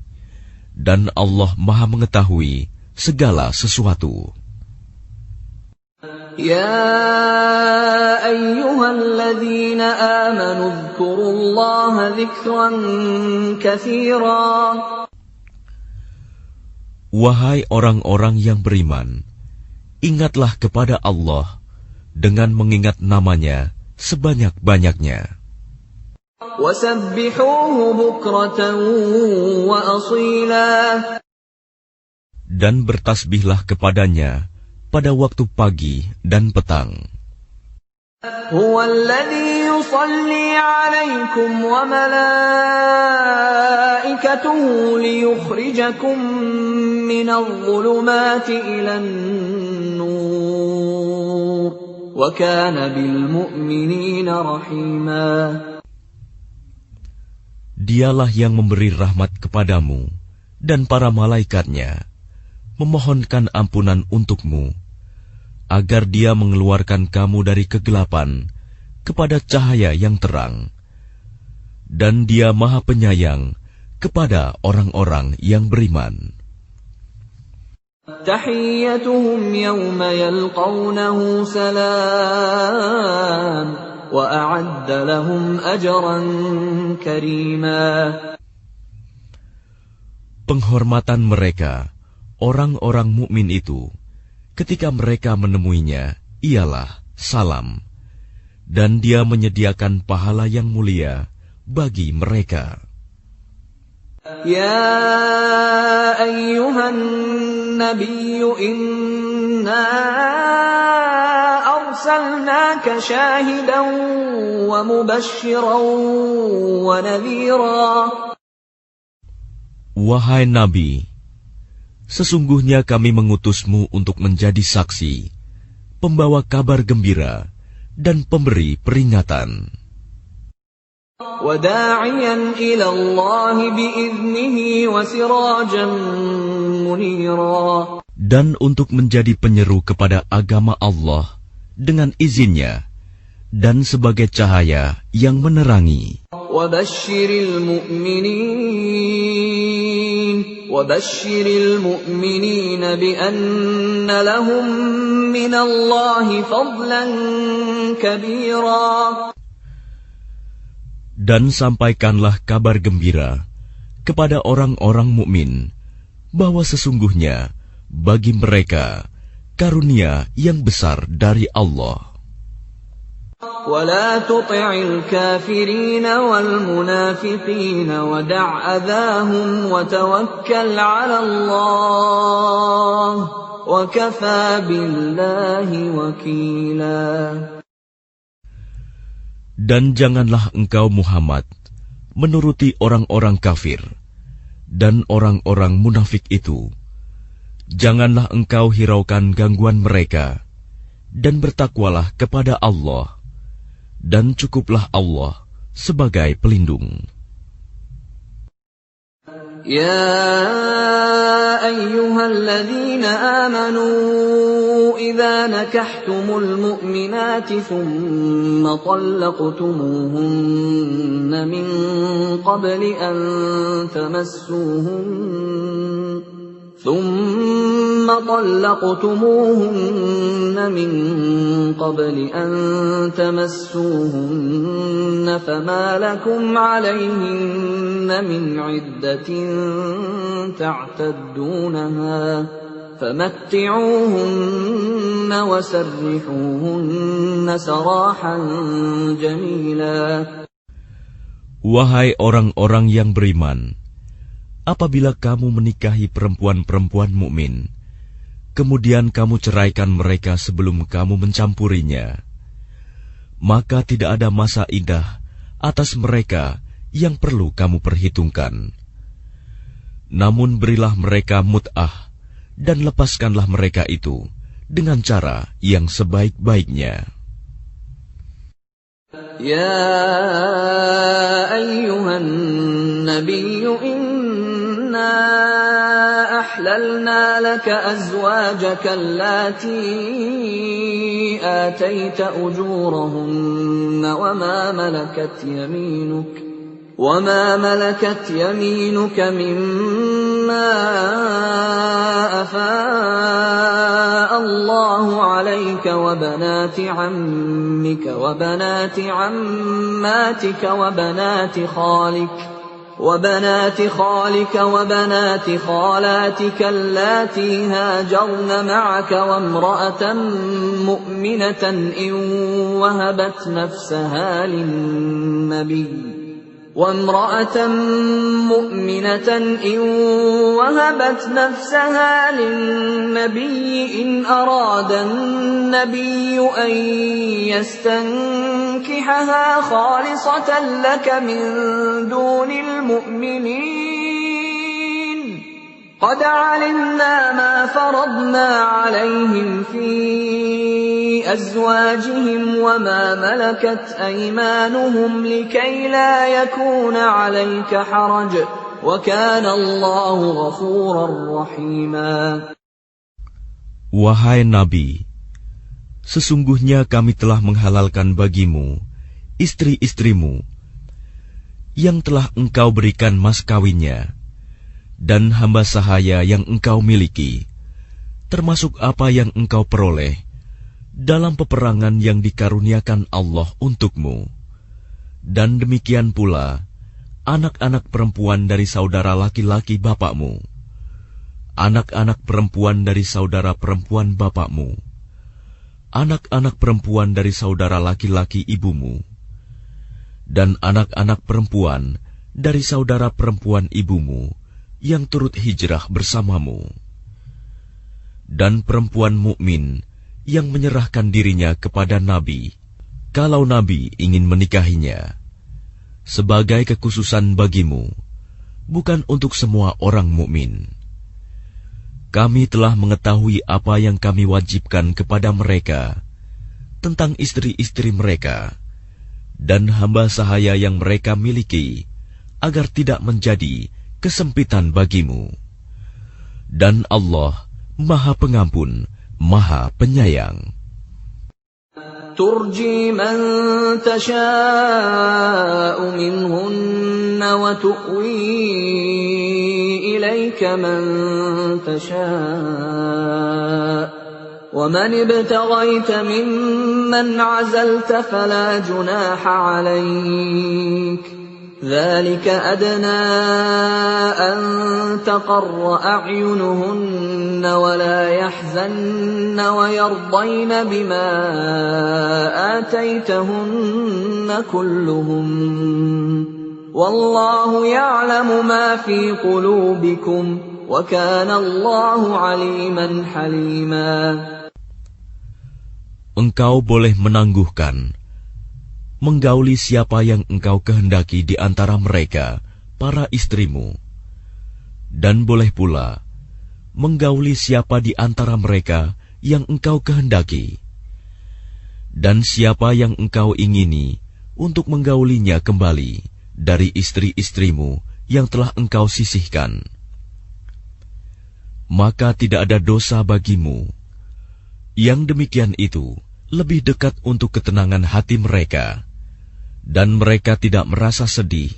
dan Allah Maha mengetahui segala sesuatu. يا أيها الذين آمنوا اذكروا الله ذكرا كثيرا. Wahai orang-orang yang beriman, ingatlah kepada Allah dengan mengingat namanya sebanyak-banyaknya. وسبحوه بكرة وأصيلا. Dan bertasbihlah kepadanya pada waktu pagi dan petang. هو الذي يصلي عليكم وملائكته ليخرجكم من الظلمات إلى النور وكان بالمؤمنين رحيما. Dialah yang memberi rahmat kepadamu dan para malaikatnya, memohonkan ampunan untukmu, agar dia mengeluarkan kamu dari kegelapan kepada cahaya yang terang. Dan dia Maha Penyayang kepada orang-orang yang beriman. تحيتهم يوم يلقونه سلام وأعد لهم أجرا كريما. Penghormatan mereka, orang-orang mukmin itu, ketika mereka menemuinya, ialah salam, dan dia menyediakan pahala yang mulia bagi mereka. يا أيها النبي إنا أرسلناك شاهدا ومبشرا ونذيرا. Wahai Nabi, sesungguhnya kami mengutusmu untuk menjadi saksi, pembawa kabar gembira dan pemberi peringatan. وَدَاعِيًا إِلَى اللَّهِ بِإِذْنِهِ وَسِرَاجًا مُنِيرًا. Dan untuk menjadi penyeru kepada agama Allah dengan izinnya dan sebagai cahaya yang menerangi. وَبَشِّرِ الْمُؤْمِنِينَ بِأَنَّ لَهُم مِّنَ اللَّهِ فَضْلًا كَبِيرًا. Dan sampaikanlah kabar gembira kepada orang-orang mukmin bahwa sesungguhnya bagi mereka karunia yang besar dari Allah. وَلَا تُطِعِ الْكَافِرِينَ وَالْمُنَافِقِينَ وَدَعْ أَذَاهُمْ وَتَوَكَّلْ عَلَى اللَّهِ وَكَفَى بِاللَّهِ وَكِيلًا. Dan janganlah engkau Muhammad menuruti orang-orang kafir dan orang-orang munafik itu. Janganlah engkau hiraukan gangguan mereka, dan bertakwalah kepada Allah, dan cukuplah Allah sebagai pelindung. يا أيها الذين آمنوا إذا نكحتم المؤمنات ثم طلقتموهن من قبل أن تمسوهن فما لكم عليهن من عدة تعتدونها فمتعوهن وسرحوهن سراحا جميلا. Wahai orang-orang yang beriman, apabila kamu menikahi perempuan-perempuan mukmin, kemudian kamu ceraikan mereka sebelum kamu mencampurinya, maka tidak ada masa iddah atas mereka yang perlu kamu perhitungkan. Namun berilah mereka mut'ah dan lepaskanlah mereka itu dengan cara yang sebaik-baiknya. Ya ayyuhan nabiyyu inna ahlalna laka azwajaka allati atayta ujurahunna وما ملكت يمينك مما أفاء الله عليك وبنات عمك وبنات عماتك وبنات خالك وبنات خالاتك اللاتي هاجرن معك وامرأة مؤمنة إن وهبت نفسها للنبي إن أراد النبي أن يستنكحها خالصة لك من دون المؤمنين قد علمنا ما فرضنا عليهم في أزواجهم وما ملكت أيمانهم لكي لا يكون عليك حرج وكان الله غفورا رحيما. Wahai Nabi, sesungguhnya kami telah menghalalkan bagimu istri-istrimu yang telah engkau berikan mas kawinnya dan hamba sahaya yang engkau miliki, termasuk apa yang engkau peroleh dalam peperangan yang dikaruniakan Allah untukmu, dan demikian pula anak-anak perempuan dari saudara laki-laki bapakmu, anak-anak perempuan dari saudara perempuan bapakmu, anak-anak perempuan dari saudara laki-laki ibumu, dan anak-anak perempuan dari saudara perempuan ibumu yang turut hijrah bersamamu, dan perempuan mukmin yang menyerahkan dirinya kepada Nabi, kalau Nabi ingin menikahinya, sebagai kekhususan bagimu, bukan untuk semua orang mukmin. Kami telah mengetahui apa yang kami wajibkan kepada mereka tentang istri-istri mereka dan hamba sahaya yang mereka miliki, agar tidak menjadi kesempitan bagimu. Dan Allah Maha Pengampun, Maha Penyayang. ترجي من تشاء منهن وتؤوي إليك من تشاء ومن ابتغيت ممن عزلت فلا جناح عليك ذلك أدنى أن تقر أعينهن ولا يحزن ويرضين بما آتيتهن كلهم والله يعلم ما في قلوبكم وكان الله عليما حليما. Engkau boleh menangguhkan, menggauli siapa yang engkau kehendaki di antara mereka, para istrimu, dan boleh pula menggauli siapa di antara mereka yang engkau kehendaki, dan siapa yang engkau ingini untuk menggaulinya kembali dari istri-istrimu yang telah engkau sisihkan. Maka tidak ada dosa bagimu. Yang demikian itu lebih dekat untuk ketenangan hati mereka, dan mereka tidak merasa sedih,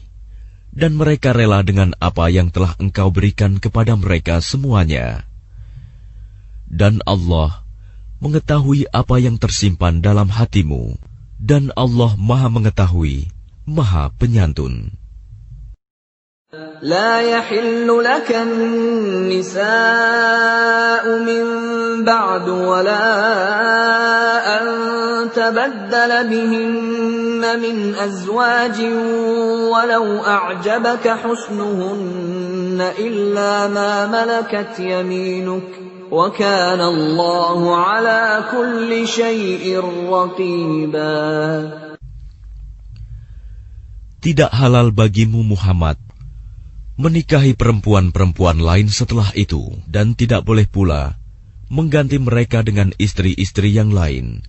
dan mereka rela dengan apa yang telah engkau berikan kepada mereka semuanya. Dan Allah mengetahui apa yang tersimpan dalam hatimu, dan Allah Maha Mengetahui, Maha Penyantun. لا يحل لك النساء من بعد ولا أن تبدل بهن من أزواج ولو أعجبك حسنهن إلا ما ملكت يمينك وكان الله على كل شيء رقيبا. Tidak halal bagimu Muhammad menikahi perempuan-perempuan lain setelah itu, dan tidak boleh pula mengganti mereka dengan istri-istri yang lain,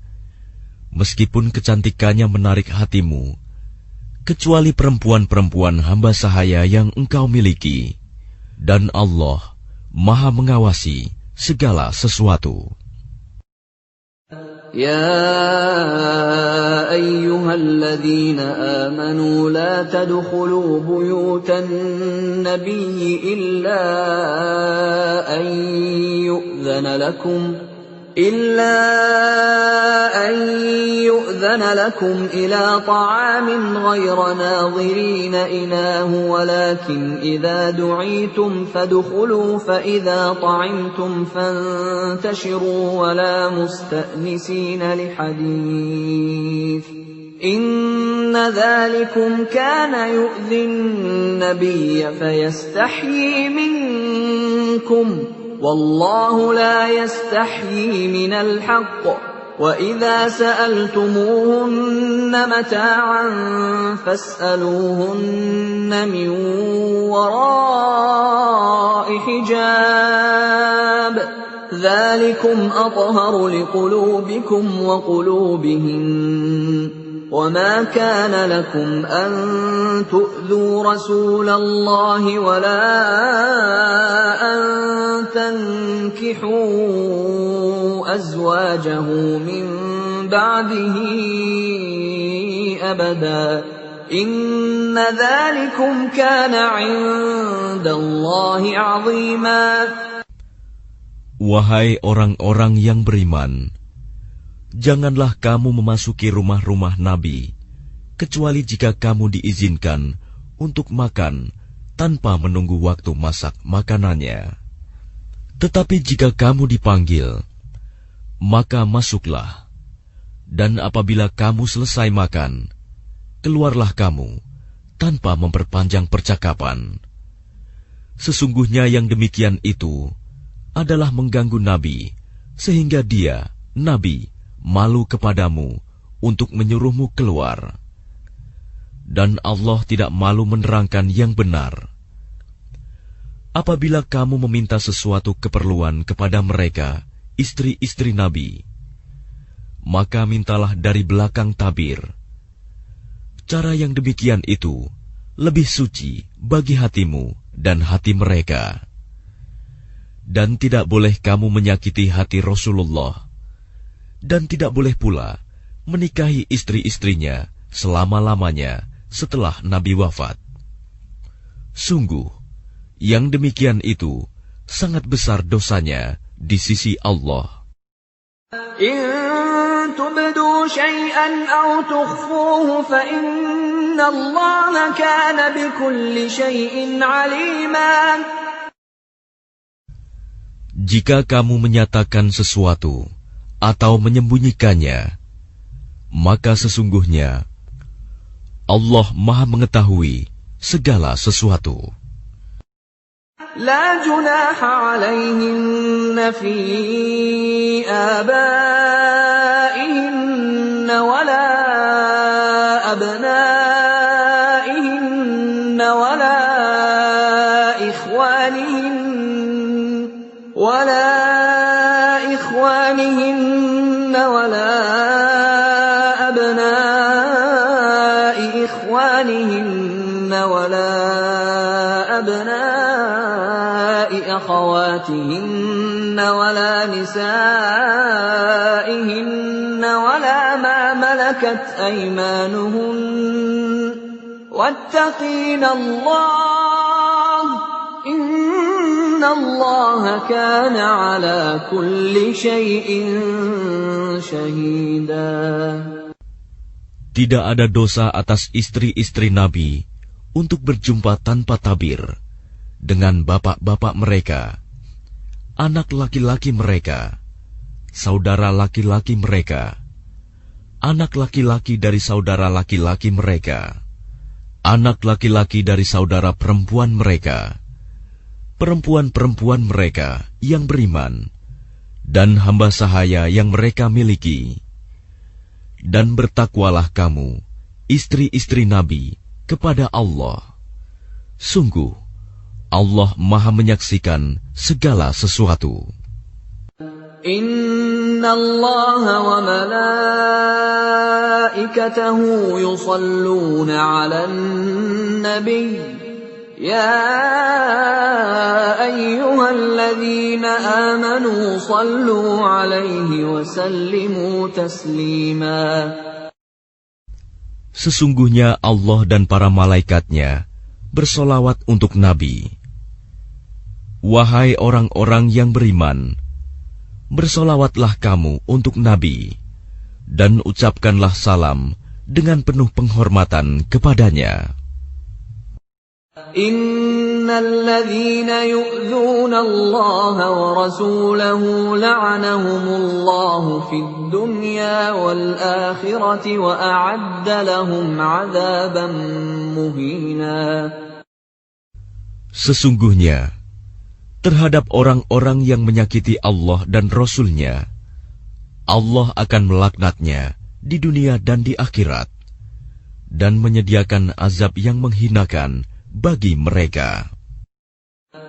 meskipun kecantikannya menarik hatimu, kecuali perempuan-perempuan hamba sahaya yang engkau miliki, dan Allah Maha Mengawasi segala sesuatu. يا أيها الذين آمنوا لا تدخلوا بيوت النبي إلا أن يؤذن لكم إلى طعام غير ناظرين إناه ولكن إذا دعيتم فادخلوا فإذا طعمتم فانتشروا ولا مستأنسين لحديث إن ذلكم كان يؤذي النبي فيستحيي منكم والله لا يستحيي من الحق وإذا سألتموهن متاعا فاسألوهن من وراء حجاب ذلكم أطهر لقلوبكم وقلوبهن وما كان لكم أن تؤذوا رسول الله ولا أن تنكحوا أزواجه من بعده أبدا إن ذلكم كان عند الله عظيما. Wahai orang-orang yang beriman, janganlah kamu memasuki rumah-rumah Nabi, kecuali jika kamu diizinkan untuk makan tanpa menunggu waktu masak makanannya. Tetapi jika kamu dipanggil, maka masuklah, dan apabila kamu selesai makan, keluarlah kamu tanpa memperpanjang percakapan. Sesungguhnya yang demikian itu adalah mengganggu Nabi, sehingga dia, Nabi, malu kepadamu untuk menyuruhmu keluar. Dan Allah tidak malu menerangkan yang benar. apabila kamu meminta sesuatu keperluan kepada mereka, istri-istri Nabi, maka mintalah dari belakang tabir. Cara yang demikian itu lebih suci bagi hatimu dan hati mereka. Dan tidak boleh kamu menyakiti hati Rasulullah, dan tidak boleh pula menikahi istri-istrinya selama-lamanya setelah Nabi wafat. Sungguh, yang demikian itu sangat besar dosanya di sisi Allah. إن تبدوا شيئا أو تخفوه فإن الله كان بكل شيء عليما. Jika kamu menyatakan sesuatu atau menyembunyikannya, maka sesungguhnya Allah Maha mengetahui segala sesuatu. لا جناح عليهن في آبائهن ولا أبنائهن ولا إخوانهن ولا أبناء إخوانهن ولا أبناء أخواتهن ولا نسائهن ولا ما ملكت أيمانهن واتقين الله إن الله كان على كل شيء شهيدا. Tidak ada dosa atas istri-istri Nabi untuk berjumpa tanpa tabir dengan bapak-bapak mereka, anak laki-laki mereka, saudara laki-laki mereka, anak laki-laki dari saudara laki-laki mereka, anak laki-laki dari saudara perempuan mereka, perempuan-perempuan mereka yang beriman, dan hamba sahaya yang mereka miliki. Dan bertakwalah kamu, istri-istri Nabi, kepada Allah. Sungguh, Allah Maha menyaksikan segala sesuatu. Inna Allah wa malaikatahu yusalluna 'alan nabiy. Ya ayyuhalladzina amanu sallu 'alaihi wa sallimu taslima. Sesungguhnya Allah dan para malaikatnya bersolawat untuk Nabi. Wahai orang-orang yang beriman, bersolawatlah kamu untuk Nabi, dan ucapkanlah salam dengan penuh penghormatan kepadanya. Innalladzina yu'dzuna Allah wa rasulahu la'anahumullahu fid dunya wal akhirati wa a'adda lahum 'adzaban muhina. Sesungguhnya terhadap orang-orang yang menyakiti Allah dan Rasul-Nya, Allah akan melaknatnya di dunia dan di akhirat, dan menyediakan azab yang menghinakan bagi mereka.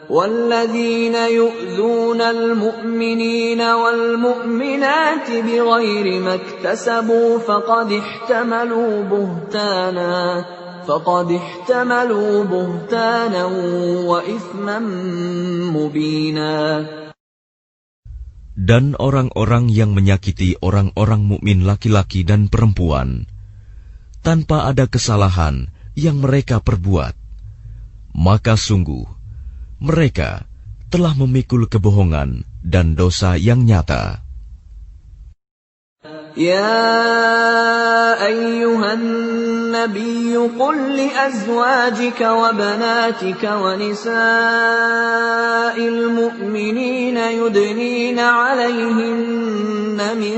وَالَّذِينَ يُؤْذُونَ الْمُؤْمِنِينَ وَالْمُؤْمِنَاتِ بِغَيْرِ مَا اكْتَسَبُوا فَقَدِ احْتَمَلُوا بُهْتَانًا وَإِثْمًا مُبِينًا. Dan orang-orang yang menyakiti orang-orang mukmin laki-laki dan perempuan tanpa ada kesalahan yang mereka perbuat, maka sungguh mereka telah memikul kebohongan dan dosa yang nyata. Ya ayyuhan nabiyyu qul li azwajika wa banatika wa nisa'il mu'minina yudnina 'alayhinna min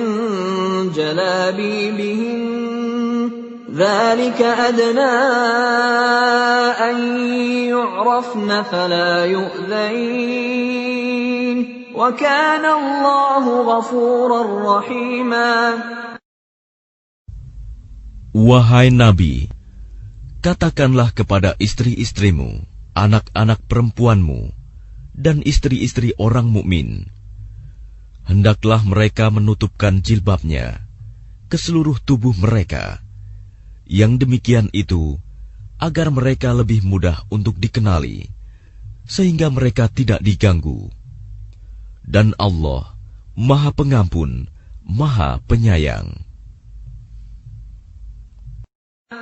jalabibihin ذلك أدنى أن يعرفن فلا يؤذين وكان الله غفورا رحيما. Wahai Nabi, katakanlah kepada istri-istrimu, anak-anak perempuanmu, dan istri-istri orang mukmin, hendaklah mereka menutupkan jilbabnya ke seluruh tubuh mereka. Yang demikian itu agar mereka lebih mudah untuk dikenali, sehingga mereka tidak diganggu. Dan Allah Maha Pengampun, Maha Penyayang.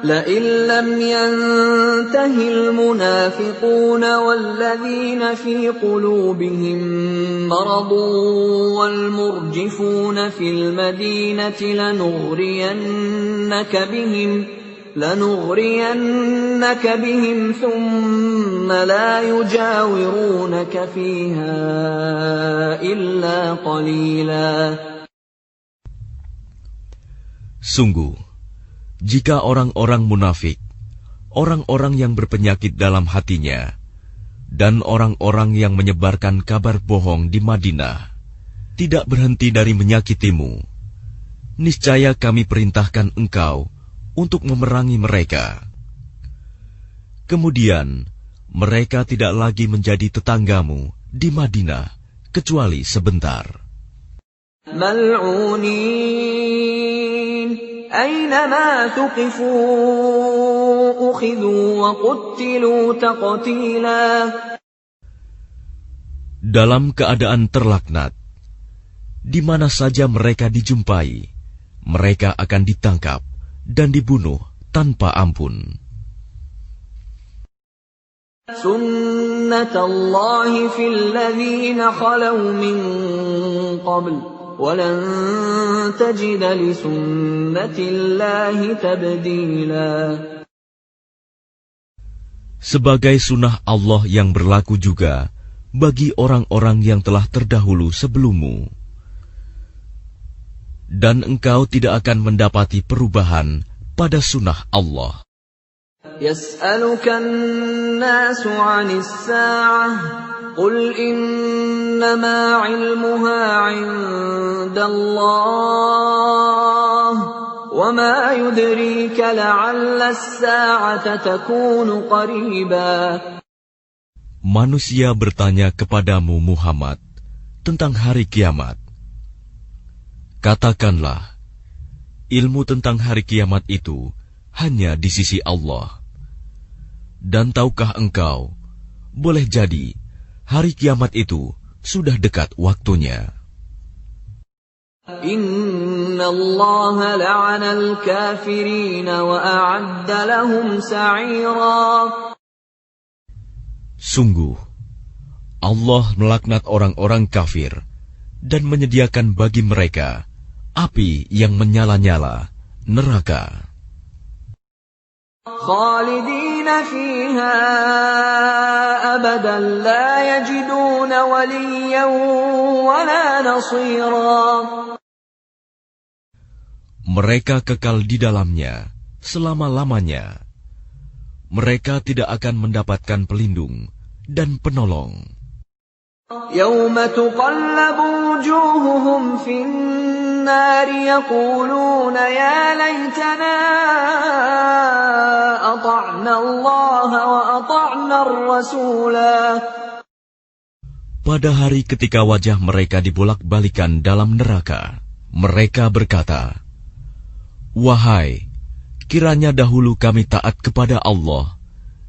لئن لم ينته المنافقون والذين في قلوبهم مرض والمرجفون في المدينة لنغرينك بهم ثم لا يجاورونك فيها إلا قليلا. Sungguh, jika orang-orang munafik, orang-orang yang berpenyakit dalam hatinya, dan orang-orang yang menyebarkan kabar bohong di Madinah, tidak berhenti dari menyakitimu, niscaya kami perintahkan engkau untuk memerangi mereka. Kemudian, mereka tidak lagi menjadi tetanggamu di Madinah, kecuali sebentar. Mal'unin أينما ثقفوا أخذوا وقتلوا تقتيلا. Dalam keadaan terlaknat, di mana saja mereka dijumpai, mereka akan ditangkap dan dibunuh tanpa ampun. Sunnatullahi fil ladzina khalau min qabl. وَلَن تَجِدَ لِسُنَّةِ اللَّهِ تَبْدِيلًا. Sebagai sunnah Allah yang berlaku juga bagi orang-orang yang telah terdahulu sebelummu. Dan engkau tidak akan mendapati perubahan pada sunnah Allah. يَسْأَلُكَ النَّاسُ عَنِ السَّاعَةِ قُلْ إِنَّمَا عِلْمُهَا عِندَ اللَّهِ وَمَا يُدْرِيكَ لَعَلَّ السَّاعَةَ تَكُونُ قَرِيبًا. Manusia bertanya kepadamu Muhammad tentang hari kiamat. Katakanlah, ilmu tentang hari kiamat itu hanya di sisi Allah. Dan tahukah engkau, boleh jadi hari kiamat itu sudah dekat waktunya. Inna Allah la'ana al-kafirin wa a'adda lahum sa'ira. Sungguh, Allah melaknat orang-orang kafir dan menyediakan bagi mereka api yang menyala-nyala, neraka. Khalidina fiha abadan la yajiduna waliyan wala nasira. Mereka kekal di dalamnya selama-lamanya. Mereka tidak akan mendapatkan pelindung dan penolong. Yawma tuqallabu wujuhuhum fin nari yaquluna ya laytana ata'na Allah wa ata'na ar-rasula. Pada hari ketika wajah mereka dibolak-balikan dalam neraka, mereka berkata, "Wahai, kiranya dahulu kami taat kepada Allah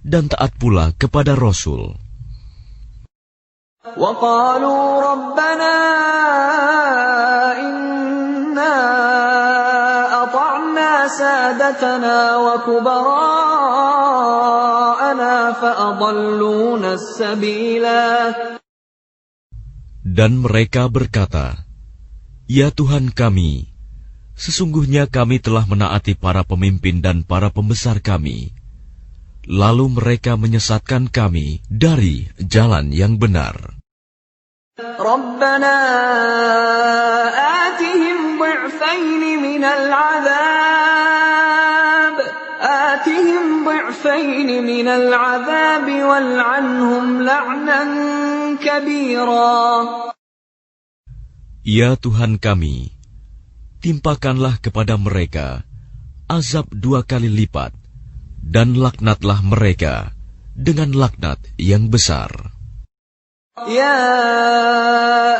dan taat pula kepada Rasul." وَقَالُوا رَبَّنَا إِنَّا أَطَعْنَا سَادَتَنَا وَكُبَرَاءَنَا فَأَضَلُّونَا السَّبِيلَا. Dan mereka berkata, "Ya Tuhan kami, sesungguhnya kami telah menaati para pemimpin dan para pembesar kami. Lalu mereka menyesatkan kami dari jalan yang benar." Rabbana atihim ضعفين من العذاب والعنهم لعنا كبيرا. Ya Tuhan kami, timpakanlah kepada mereka azab 2 kali lipat, dan laknatlah mereka dengan laknat yang besar. يا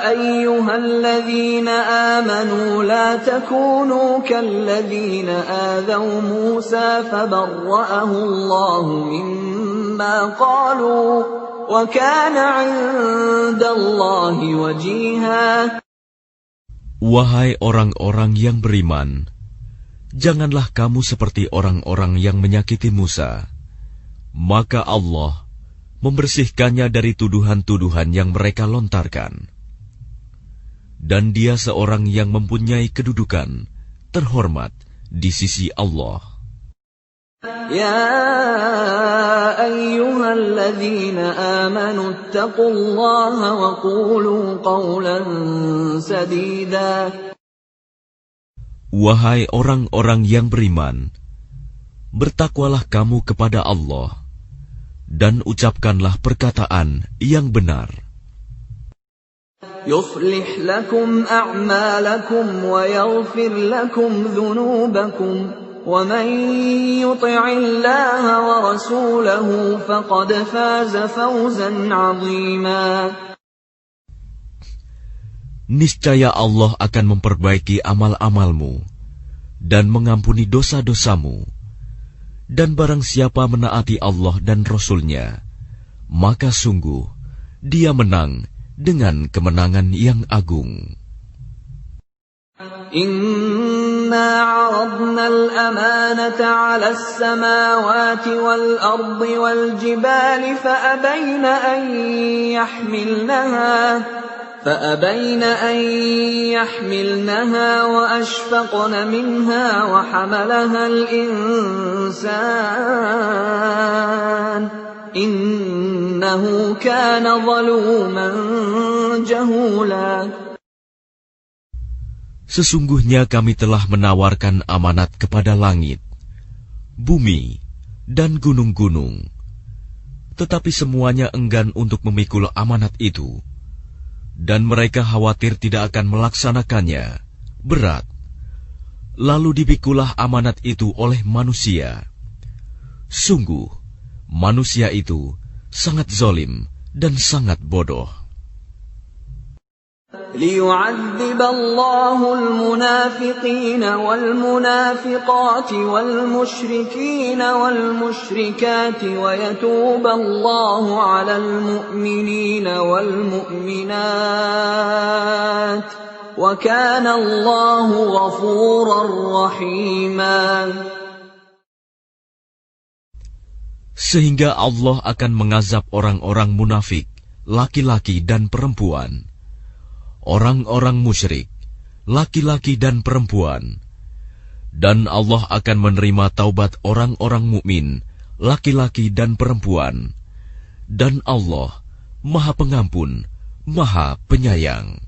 أيها الذين آمنوا لا تكونوا كالذين آذوا موسى فبرأه الله مما قالوا وكان عند الله وجيها. Wahai orang-orang yang beriman, janganlah kamu seperti orang-orang yang menyakiti Musa. Maka Allah membersihkannya dari tuduhan-tuduhan yang mereka lontarkan. Dan dia seorang yang mempunyai kedudukan terhormat di sisi Allah. Ya ayyuhalladzina amanu ittaqullaha wa qulu qawlan sadida. Wahai orang-orang yang beriman, bertakwalah kamu kepada Allah dan ucapkanlah perkataan yang benar. Yuslih lakum a'malakum wa yaghfir lakum dhunubakum wa man yuti'illaha wa rasulahu faqad faza fawzan 'azima. Niscaya Allah akan memperbaiki amal-amalmu dan mengampuni dosa-dosamu. Dan barang siapa menaati Allah dan Rasul-Nya, maka sungguh dia menang dengan kemenangan yang agung. Inna 'aradna al-amanata 'ala as-samawati wal-ardi wal-jibali فأبين أن يحملنها وأشفقن منها وحملها الإنسان إنه كان ظلوما جهولا. Sesungguhnya kami telah menawarkan amanat kepada langit, bumi, dan gunung-gunung, tetapi semuanya enggan untuk memikul amanat itu. Dan mereka khawatir tidak akan melaksanakannya, berat. Lalu dipikulah amanat itu oleh manusia. Sungguh, manusia itu sangat zalim dan sangat bodoh. ليعذب الله المنافقين والمنافقات والمشركين والمشركات ويتوب الله على المؤمنين والمؤمنات وكان الله غفورا رحيما. Sehingga Allah akan mengazab orang-orang munafik, laki-laki dan perempuan, orang-orang musyrik, laki-laki dan perempuan, dan Allah akan menerima taubat orang-orang mukmin, laki-laki dan perempuan, dan Allah Maha Pengampun, Maha Penyayang.